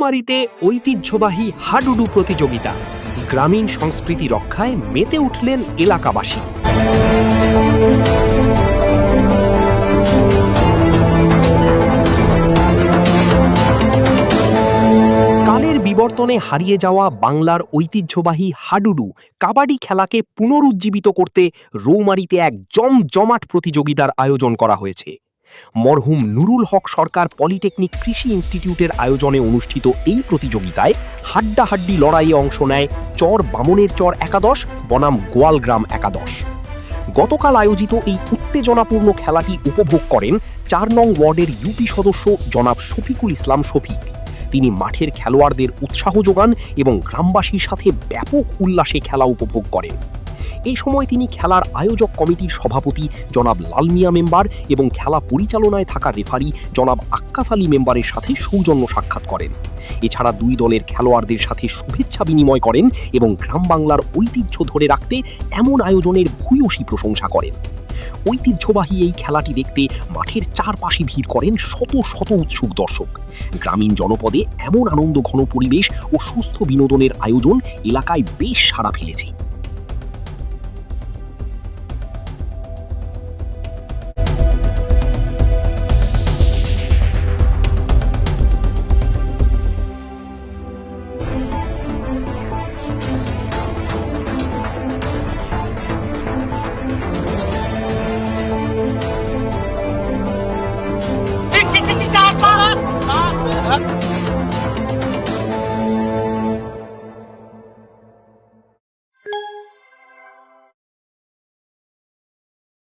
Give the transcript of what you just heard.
রৌমারীতে ঐতিহ্যবাহী হাডুডু প্রতিযোগিতা। গ্রামীণ সংস্কৃতি রক্ষায় মেতে উঠলেন এলাকাবাসী। কালের বিবর্তনে হারিয়ে যাওয়া বাংলার ঐতিহ্যবাহী হাডুডু কাবাডি খেলাকে পুনরুজ্জীবিত করতে রৌমারীতে এক জমজমাট প্রতিযোগিতার আয়োজন করা হয়েছে। মরহুম নুরুল হক সরকার পলিটেকনিক কৃষি ইনস্টিটিউটের আয়োজনে অনুষ্ঠিত এই প্রতিযোগিতায় হাড্ডাহাড্ডি লড়াইয়ে অংশ নেয় চর বামনের চর একাদশ বনাম গোয়ালগ্রাম একাদশ। গতকাল আয়োজিত এই উত্তেজনাপূর্ণ খেলাটি উপভোগ করেন ৪ নং ওয়ার্ডের ইউপি সদস্য জনাব শফিকুল ইসলাম শফিক। তিনি মাঠের খেলোয়াড়দের উৎসাহ যোগান এবং গ্রামবাসীর সাথে ব্যাপক উল্লাসে খেলা উপভোগ করেন। এই সময় তিনি খেলার আয়োজক কমিটির সভাপতি জনাব লালমিয়া মেম্বার এবং খেলা পরিচালনায় থাকা রেফারি জনাব আক্কাস আলী মেম্বারের সাথে সৌজন্য সাক্ষাৎ করেন। এছাড়া দুই দলের খেলোয়াড়দের সাথে শুভেচ্ছা বিনিময় করেন এবং গ্রাম বাংলার ঐতিহ্য ধরে রাখতে এমন আয়োজনের ভূয়সী প্রশংসা করেন। ঐতিহ্যবাহী এই খেলাটি দেখতে মাঠের চারপাশে ভিড় করেন শত শত উৎসুক দর্শক। গ্রামীণ জনপদে এমন আনন্দঘন পরিবেশ ও সুস্থ বিনোদনের আয়োজন এলাকায় বেশ সাড়া ফেলেছে।